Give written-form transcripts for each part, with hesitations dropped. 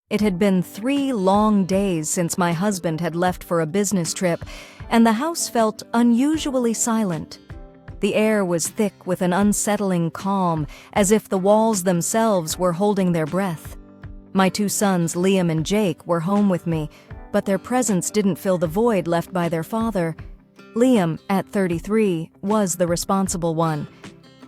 It had been 3 long days since my husband had left for a business trip, and the house felt unusually silent. The air was thick with an unsettling calm, as if the walls themselves were holding their breath. My 2 sons, Liam and Jake, were home with me, but their presence didn't fill the void left by their father. Liam, at 33, was the responsible one.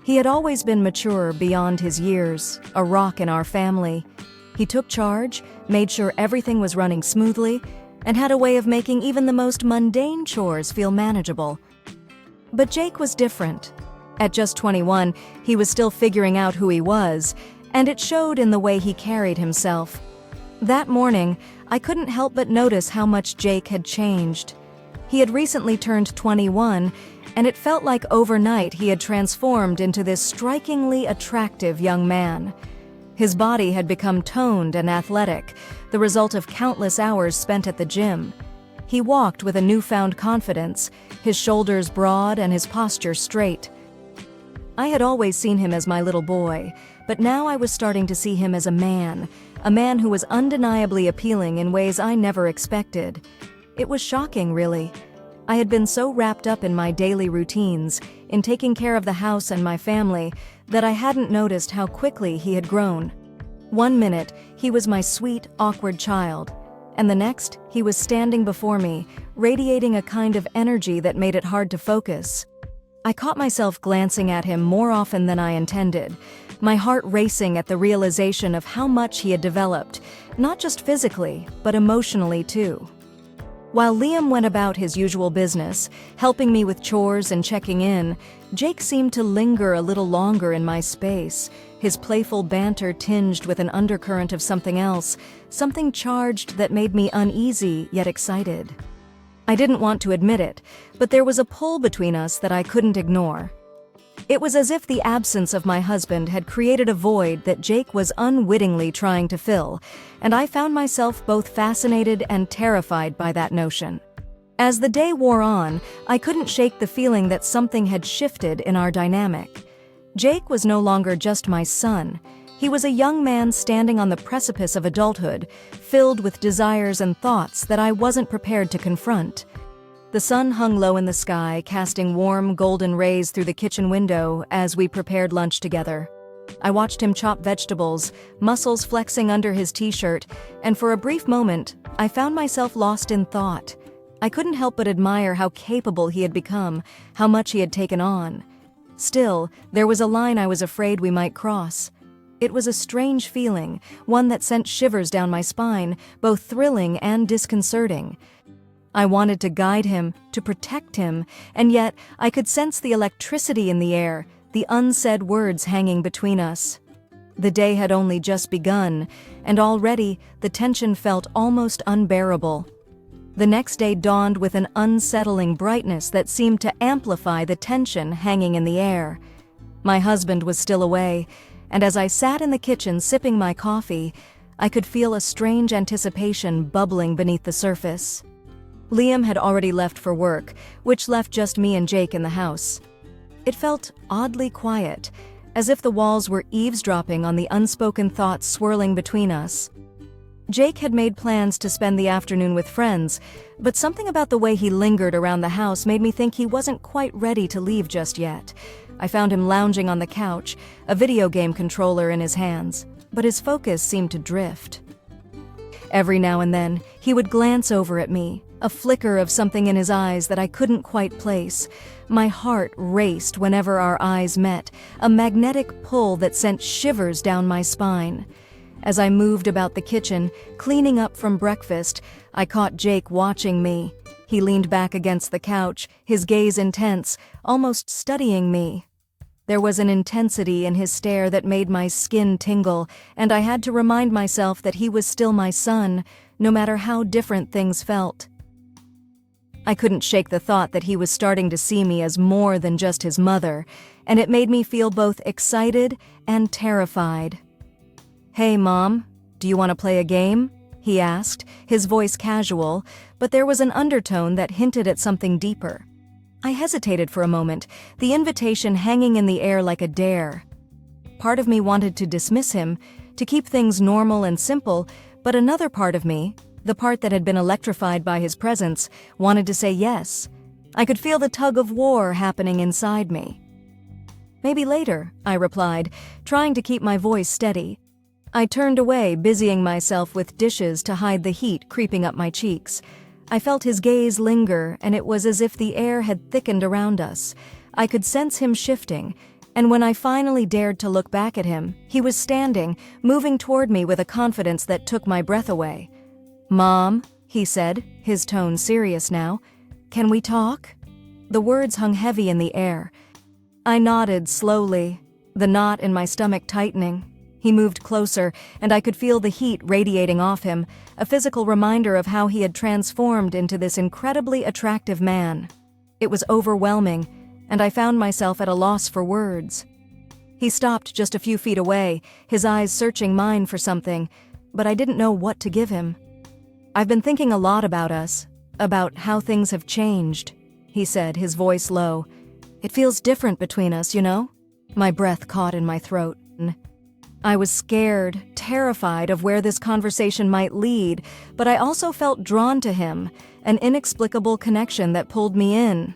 He had always been mature beyond his years, a rock in our family. He took charge, made sure everything was running smoothly, and had a way of making even the most mundane chores feel manageable. But Jake was different. At just 21, he was still figuring out who he was, and it showed in the way he carried himself. That morning, I couldn't help but notice how much Jake had changed. He had recently turned 21, and it felt like overnight he had transformed into this strikingly attractive young man. His body had become toned and athletic, the result of countless hours spent at the gym. He walked with a newfound confidence, his shoulders broad and his posture straight. I had always seen him as my little boy, but now I was starting to see him as a man who was undeniably appealing in ways I never expected. It was shocking, really. I had been so wrapped up in my daily routines, in taking care of the house and my family, that I hadn't noticed how quickly he had grown. One minute, he was my sweet, awkward child, and the next, he was standing before me, radiating a kind of energy that made it hard to focus. I caught myself glancing at him more often than I intended, my heart racing at the realization of how much he had developed, not just physically, but emotionally too. While Liam went about his usual business, helping me with chores and checking in, Jake seemed to linger a little longer in my space, his playful banter tinged with an undercurrent of something else, something charged that made me uneasy yet excited. I didn't want to admit it, but there was a pull between us that I couldn't ignore. It was as if the absence of my husband had created a void that Jake was unwittingly trying to fill, and I found myself both fascinated and terrified by that notion. As the day wore on, I couldn't shake the feeling that something had shifted in our dynamic. Jake was no longer just my son. He was a young man standing on the precipice of adulthood, filled with desires and thoughts that I wasn't prepared to confront. The sun hung low in the sky, casting warm, golden rays through the kitchen window as we prepared lunch together. I watched him chop vegetables, muscles flexing under his t-shirt, and for a brief moment, I found myself lost in thought. I couldn't help but admire how capable he had become, how much he had taken on. Still, there was a line I was afraid we might cross. It was a strange feeling, one that sent shivers down my spine, both thrilling and disconcerting. I wanted to guide him, to protect him, and yet I could sense the electricity in the air, the unsaid words hanging between us. The day had only just begun, and already the tension felt almost unbearable. The next day dawned with an unsettling brightness that seemed to amplify the tension hanging in the air. My husband was still away, and as I sat in the kitchen sipping my coffee, I could feel a strange anticipation bubbling beneath the surface. Liam had already left for work, which left just me and Jake in the house. It felt oddly quiet, as if the walls were eavesdropping on the unspoken thoughts swirling between us. Jake had made plans to spend the afternoon with friends, but something about the way he lingered around the house made me think he wasn't quite ready to leave just yet. I found him lounging on the couch, a video game controller in his hands, but his focus seemed to drift. Every now and then, he would glance over at me, a flicker of something in his eyes that I couldn't quite place. My heart raced whenever our eyes met, a magnetic pull that sent shivers down my spine. As I moved about the kitchen, cleaning up from breakfast, I caught Jake watching me. He leaned back against the couch, his gaze intense, almost studying me. There was an intensity in his stare that made my skin tingle, and I had to remind myself that he was still my son, no matter how different things felt. I couldn't shake the thought that he was starting to see me as more than just his mother, and it made me feel both excited and terrified. "Hey, Mom, do you want to play a game?" he asked, his voice casual, but there was an undertone that hinted at something deeper. I hesitated for a moment, the invitation hanging in the air like a dare. Part of me wanted to dismiss him, to keep things normal and simple, But another part of me, the part that had been electrified by his presence, wanted to say yes. I could feel the tug of war happening inside me. "Maybe later," I replied, trying to keep my voice steady. I turned away, busying myself with dishes to hide the heat creeping up my cheeks. I felt his gaze linger, and it was as if the air had thickened around us. I could sense him shifting, and when I finally dared to look back at him, he was standing, moving toward me with a confidence that took my breath away. "Mom," he said, his tone serious now, "can we talk?" The words hung heavy in the air. I nodded slowly, the knot in my stomach tightening. He moved closer, and I could feel the heat radiating off him, a physical reminder of how he had transformed into this incredibly attractive man. It was overwhelming, and I found myself at a loss for words. He stopped just a few feet away, his eyes searching mine for something, but I didn't know what to give him. "I've been thinking a lot about us, about how things have changed," he said, his voice low. "It feels different between us, you know?" My breath caught in my throat. I was scared, terrified of where this conversation might lead, but I also felt drawn to him, an inexplicable connection that pulled me in.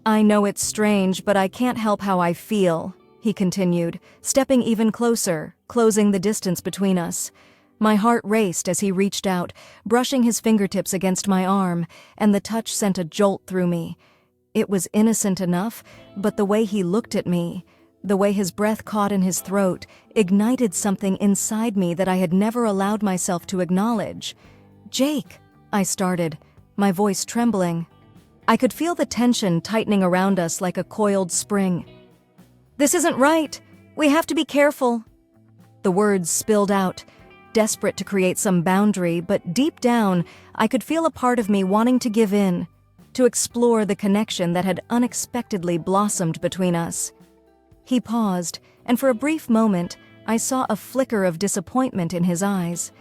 "I know it's strange, but I can't help how I feel," he continued, stepping even closer, closing the distance between us. My heart raced as he reached out, brushing his fingertips against my arm, and the touch sent a jolt through me. It was innocent enough, but the way he looked at me, the way his breath caught in his throat, ignited something inside me that I had never allowed myself to acknowledge. "Jake," I started, my voice trembling. I could feel the tension tightening around us like a coiled spring. "This isn't right. We have to be careful." The words spilled out, desperate to create some boundary, but deep down, I could feel a part of me wanting to give in, to explore the connection that had unexpectedly blossomed between us. He paused, and for a brief moment, I saw a flicker of disappointment in his eyes.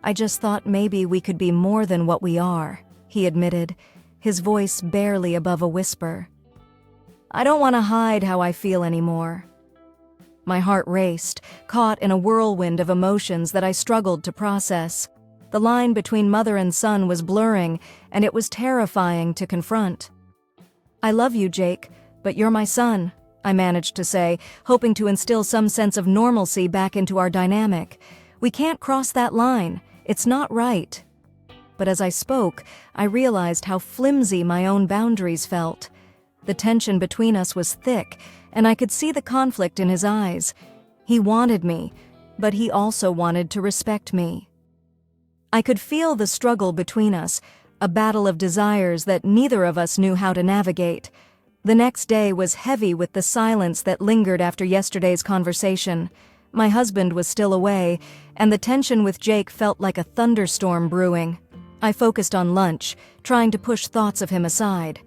"I just thought maybe we could be more than what we are," he admitted, his voice barely above a whisper. "I don't want to hide how I feel anymore." My heart raced, caught in a whirlwind of emotions that I struggled to process. The line between mother and son was blurring, and it was terrifying to confront. "I love you, Jake, but you're my son," I managed to say, hoping to instill some sense of normalcy back into our dynamic. "We can't cross that line. It's not right." But as I spoke, I realized how flimsy my own boundaries felt. The tension between us was thick, and I could see the conflict in his eyes. He wanted me, but he also wanted to respect me. I could feel the struggle between us, a battle of desires that neither of us knew how to navigate. The next day was heavy with the silence that lingered after yesterday's conversation. My husband was still away, and the tension with Jake felt like a thunderstorm brewing. I focused on lunch, trying to push thoughts of him aside.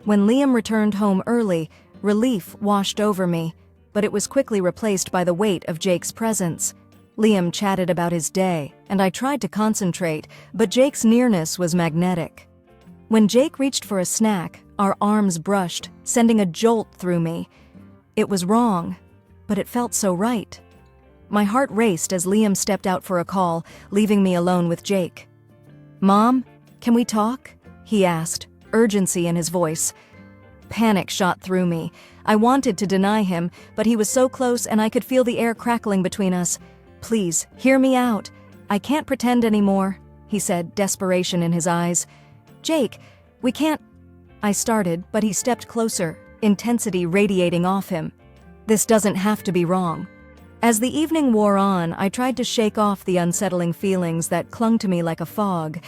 When Liam returned home early, relief washed over me, but it was quickly replaced by the weight of Jake's presence. Liam chatted about his day, and I tried to concentrate, but Jake's nearness was magnetic. When Jake reached for a snack, our arms brushed, sending a jolt through me. It was wrong, but it felt so right. My heart raced as Liam stepped out for a call, leaving me alone with Jake. "Mom, can we talk?" he asked, urgency in his voice. Panic shot through me. I wanted to deny him, but he was so close and I could feel the air crackling between us. "Please, hear me out. I can't pretend anymore," he said, desperation in his eyes. "Jake, we can't—" I started, but he stepped closer, intensity radiating off him. "This doesn't have to be wrong." As the evening wore on, I tried to shake off the unsettling feelings that clung to me like a fog.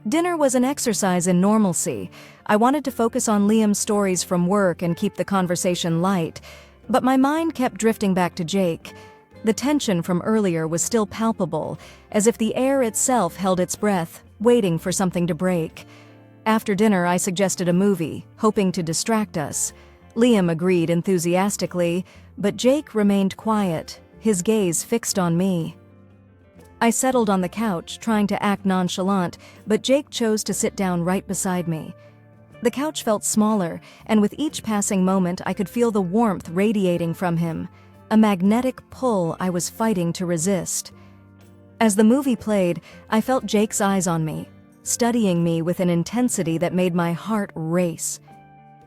Dinner was an exercise in normalcy. I wanted to focus on Liam's stories from work and keep the conversation light, but my mind kept drifting back to Jake. The tension from earlier was still palpable, as if the air itself held its breath, waiting for something to break. After dinner, I suggested a movie, hoping to distract us. Liam agreed enthusiastically, but Jake remained quiet, his gaze fixed on me. I settled on the couch, trying to act nonchalant, but Jake chose to sit down right beside me. The couch felt smaller, and with each passing moment I could feel the warmth radiating from him, a magnetic pull I was fighting to resist. As the movie played, I felt Jake's eyes on me, studying me with an intensity that made my heart race.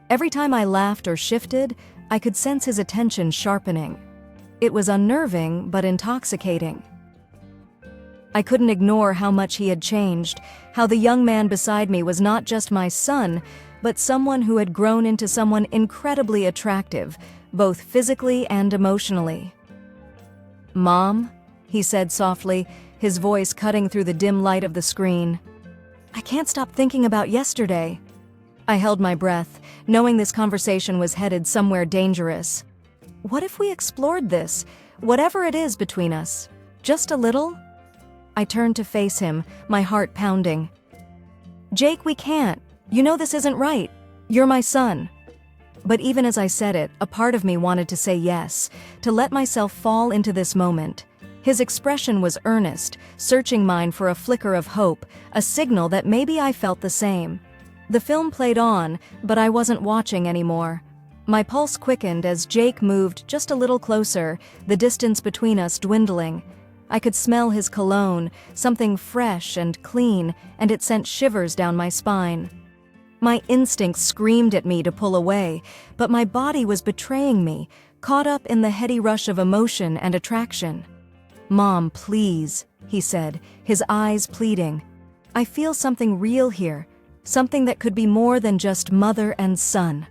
Every time I laughed or shifted, I could sense his attention sharpening. It was unnerving but intoxicating. I couldn't ignore how much he had changed, how the young man beside me was not just my son, but someone who had grown into someone incredibly attractive, both physically and emotionally. "Mom," he said softly, his voice cutting through the dim light of the screen. "I can't stop thinking about yesterday." I held my breath, knowing this conversation was headed somewhere dangerous. What if we explored this, whatever it is between us, just a little? I turned to face him, my heart pounding. "Jake, we can't. You know this isn't right. You're my son." But even as I said it, a part of me wanted to say yes, to let myself fall into this moment. His expression was earnest, searching mine for a flicker of hope, a signal that maybe I felt the same. The film played on, but I wasn't watching anymore. My pulse quickened as Jake moved just a little closer, the distance between us dwindling. I could smell his cologne, something fresh and clean, and it sent shivers down my spine. My instincts screamed at me to pull away, but my body was betraying me, caught up in the heady rush of emotion and attraction. "Mom, please," he said, his eyes pleading. "I feel something real here, something that could be more than just mother and son."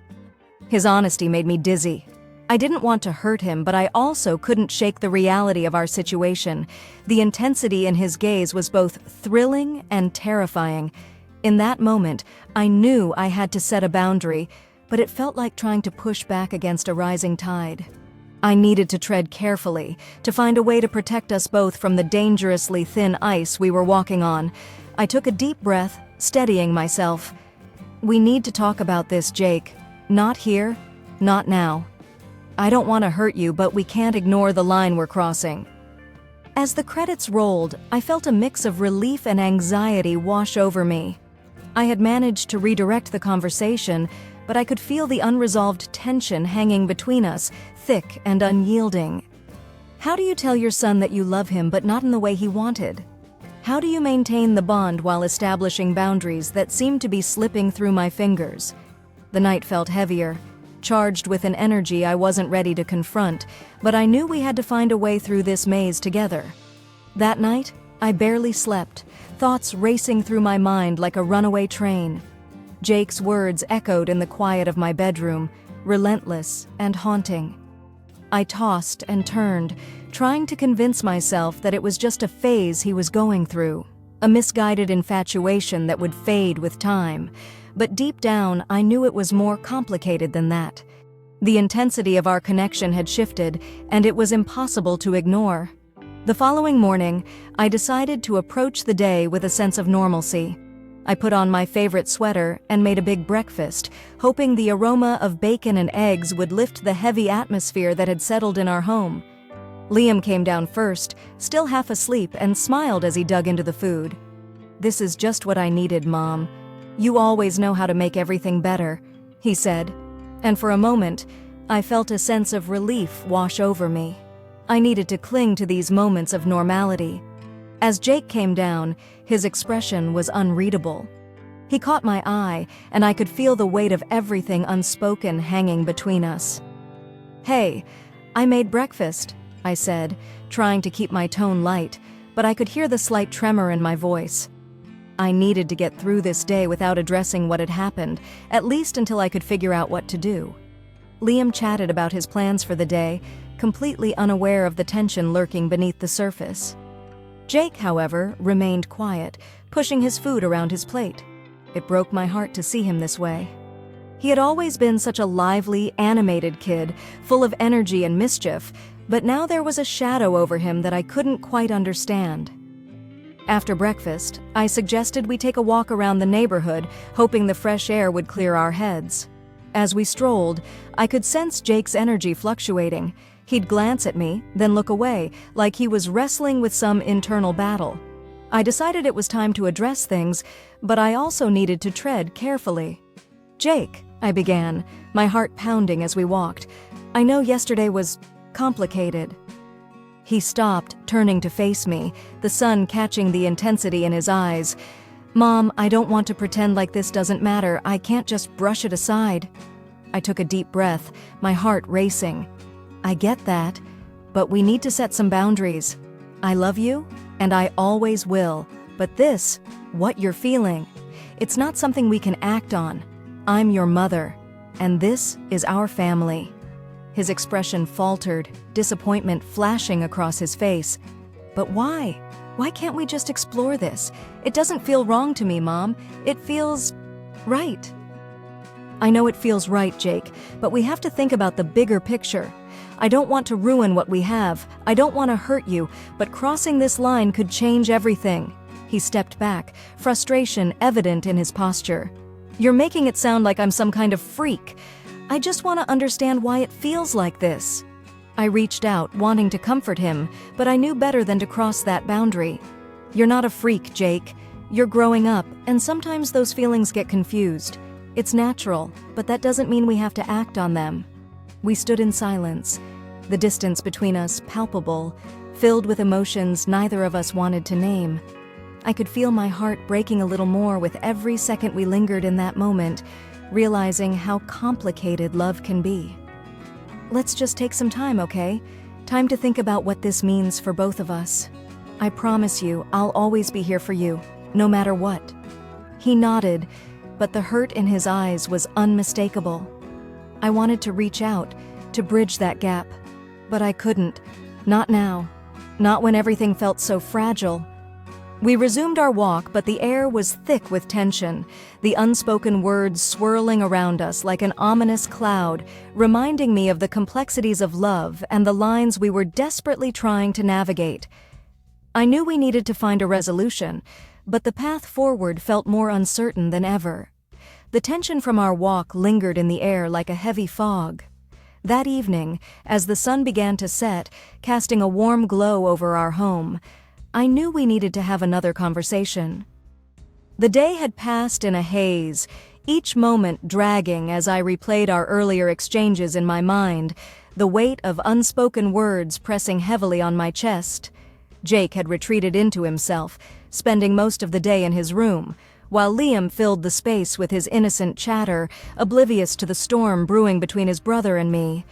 His honesty made me dizzy. I didn't want to hurt him, but I also couldn't shake the reality of our situation. The intensity in his gaze was both thrilling and terrifying. In that moment, I knew I had to set a boundary, but it felt like trying to push back against a rising tide. I needed to tread carefully, to find a way to protect us both from the dangerously thin ice we were walking on. I took a deep breath, steadying myself. "We need to talk about this, Jake. Not here, not now. I don't want to hurt you, but we can't ignore the line we're crossing." As the credits rolled, I felt a mix of relief and anxiety wash over me. I had managed to redirect the conversation, but I could feel the unresolved tension hanging between us, thick and unyielding. How do you tell your son that you love him but not in the way he wanted? How do you maintain the bond while establishing boundaries that seemed to be slipping through my fingers? The night felt heavier, charged with an energy I wasn't ready to confront, but I knew we had to find a way through this maze together. That night, I barely slept, thoughts racing through my mind like a runaway train. Jake's words echoed in the quiet of my bedroom, relentless and haunting. I tossed and turned, trying to convince myself that it was just a phase he was going through, a misguided infatuation that would fade with time. But deep down, I knew it was more complicated than that. The intensity of our connection had shifted, and it was impossible to ignore. The following morning, I decided to approach the day with a sense of normalcy. I put on my favorite sweater and made a big breakfast, hoping the aroma of bacon and eggs would lift the heavy atmosphere that had settled in our home. Liam came down first, still half asleep, and smiled as he dug into the food. "This is just what I needed, Mom. You always know how to make everything better," he said, and for a moment, I felt a sense of relief wash over me. I needed to cling to these moments of normality. As Jake came down, his expression was unreadable. He caught my eye, and I could feel the weight of everything unspoken hanging between us. "Hey, I made breakfast," I said, trying to keep my tone light, but I could hear the slight tremor in my voice. I needed to get through this day without addressing what had happened, at least until I could figure out what to do. Liam chatted about his plans for the day, completely unaware of the tension lurking beneath the surface. Jake, however, remained quiet, pushing his food around his plate. It broke my heart to see him this way. He had always been such a lively, animated kid, full of energy and mischief, but now there was a shadow over him that I couldn't quite understand. After breakfast, I suggested we take a walk around the neighborhood, hoping the fresh air would clear our heads. As we strolled, I could sense Jake's energy fluctuating. He'd glance at me, then look away, like he was wrestling with some internal battle. I decided it was time to address things, but I also needed to tread carefully. "Jake," I began, my heart pounding as we walked, "I know yesterday was complicated." He stopped, turning to face me, the sun catching the intensity in his eyes. "Mom, I don't want to pretend like this doesn't matter. I can't just brush it aside." I took a deep breath, my heart racing. "I get that, but we need to set some boundaries. I love you, and I always will, but this, what you're feeling, it's not something we can act on. I'm your mother, and this is our family." His expression faltered, disappointment flashing across his face. "But why? Why can't we just explore this? It doesn't feel wrong to me, Mom. It feels right." "I know it feels right, Jake, but we have to think about the bigger picture. I don't want to ruin what we have. I don't want to hurt you, but crossing this line could change everything." He stepped back, frustration evident in his posture. "You're making it sound like I'm some kind of freak. I just want to understand why it feels like this." I reached out, wanting to comfort him, but I knew better than to cross that boundary. "You're not a freak, Jake. You're growing up, and sometimes those feelings get confused. It's natural, but that doesn't mean we have to act on them." We stood in silence, the distance between us palpable, filled with emotions neither of us wanted to name. I could feel my heart breaking a little more with every second we lingered in that moment, realizing how complicated love can be. "Let's just take some time, okay? Time to think about what this means for both of us. I promise you, I'll always be here for you, no matter what." He nodded, but the hurt in his eyes was unmistakable. I wanted to reach out, to bridge that gap, but I couldn't. Not now. Not when everything felt so fragile. We resumed our walk, but the air was thick with tension, the unspoken words swirling around us like an ominous cloud, reminding me of the complexities of love and the lines we were desperately trying to navigate. I knew we needed to find a resolution, but the path forward felt more uncertain than ever. The tension from our walk lingered in the air like a heavy fog. That evening, as the sun began to set, casting a warm glow over our home, I knew we needed to have another conversation. The day had passed in a haze, each moment dragging as I replayed our earlier exchanges in my mind, the weight of unspoken words pressing heavily on my chest. Jake had retreated into himself, spending most of the day in his room, while Liam filled the space with his innocent chatter, oblivious to the storm brewing between his brother and me.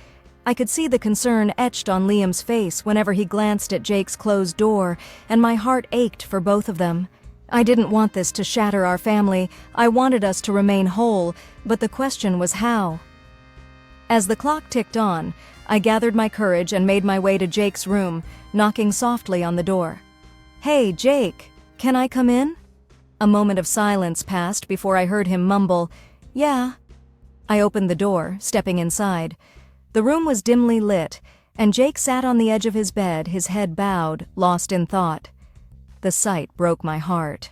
I could see the concern etched on Liam's face whenever he glanced at Jake's closed door, and my heart ached for both of them. I didn't want this to shatter our family. I wanted us to remain whole, but the question was how. As the clock ticked on, I gathered my courage and made my way to Jake's room, knocking softly on the door. "Hey, Jake, can I come in?" A moment of silence passed before I heard him mumble, "Yeah." I opened the door, stepping inside. The room was dimly lit, and Jake sat on the edge of his bed, his head bowed, lost in thought. The sight broke my heart.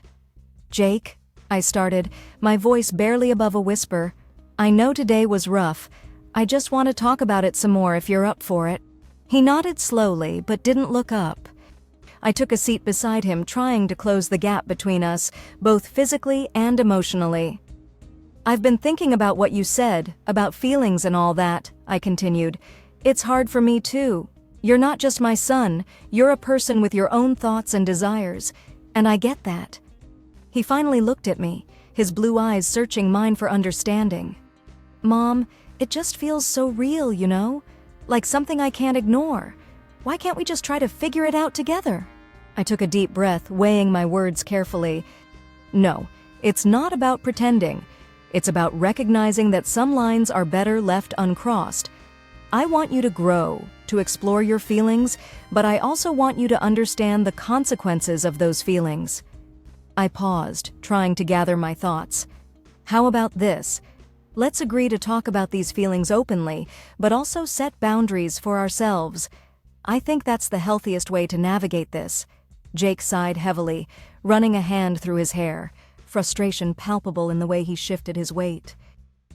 "Jake," I started, my voice barely above a whisper, "I know today was rough. I just want to talk about it some more if you're up for it." He nodded slowly, but didn't look up. I took a seat beside him, trying to close the gap between us, both physically and emotionally. "I've been thinking about what you said, about feelings and all that," I continued. "It's hard for me too. You're not just my son, you're a person with your own thoughts and desires, and I get that." He finally looked at me, his blue eyes searching mine for understanding. "Mom, it just feels so real, you know? Like something I can't ignore. Why can't we just try to figure it out together?" I took a deep breath, weighing my words carefully. "No, it's not about pretending. It's about recognizing that some lines are better left uncrossed. I want you to grow, to explore your feelings, but I also want you to understand the consequences of those feelings." I paused, trying to gather my thoughts. "How about this? Let's agree to talk about these feelings openly, but also set boundaries for ourselves. I think that's the healthiest way to navigate this." Jake sighed heavily, running a hand through his hair, frustration palpable in the way he shifted his weight.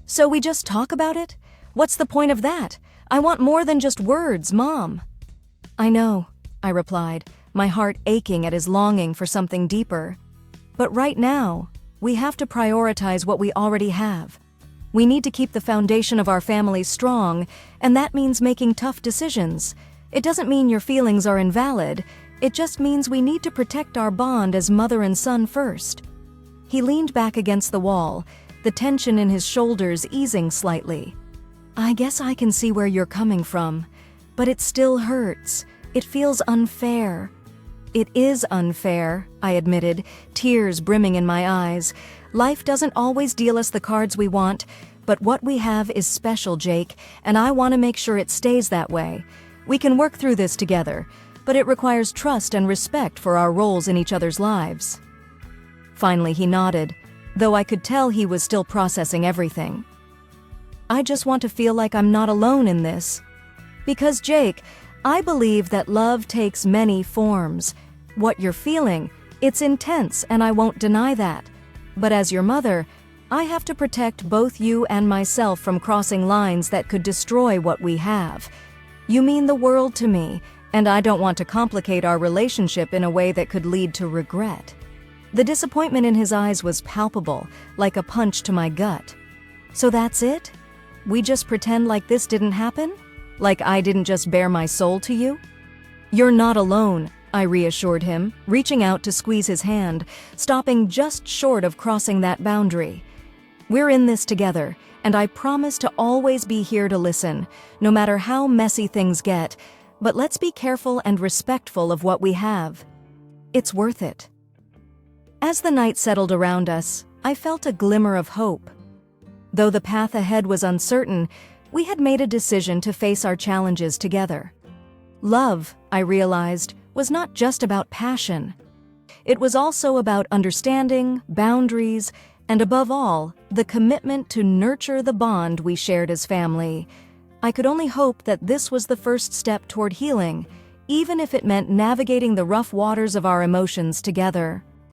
"So we just talk about it? What's the point of that? I want more than just words, Mom." "I know," I replied, my heart aching at his longing for something deeper. "But right now, we have to prioritize what we already have. We need to keep the foundation of our family strong, and that means making tough decisions. It doesn't mean your feelings are invalid. It just means we need to protect our bond as mother and son first." He leaned back against the wall, the tension in his shoulders easing slightly. "I guess I can see where you're coming from, but it still hurts. It feels unfair." "It is unfair," I admitted, tears brimming in my eyes. "Life doesn't always deal us the cards we want, but what we have is special, Jake, and I want to make sure it stays that way. We can work through this together, but it requires trust and respect for our roles in each other's lives." Finally, he nodded, though I could tell he was still processing everything. "I just want to feel like I'm not alone in this. Because, Jake, I believe that love takes many forms. What you're feeling, it's intense, and I won't deny that. But as your mother, I have to protect both you and myself from crossing lines that could destroy what we have. You mean the world to me, and I don't want to complicate our relationship in a way that could lead to regret." The disappointment in his eyes was palpable, like a punch to my gut. "So that's it? We just pretend like this didn't happen? Like I didn't just bare my soul to you?" "You're not alone," I reassured him, reaching out to squeeze his hand, stopping just short of crossing that boundary. "We're in this together, and I promise to always be here to listen, no matter how messy things get, but let's be careful and respectful of what we have. It's worth it." As the night settled around us, I felt a glimmer of hope. Though the path ahead was uncertain, we had made a decision to face our challenges together. Love, I realized, was not just about passion. It was also about understanding, boundaries, and above all, the commitment to nurture the bond we shared as family. I could only hope that this was the first step toward healing, even if it meant navigating the rough waters of our emotions together.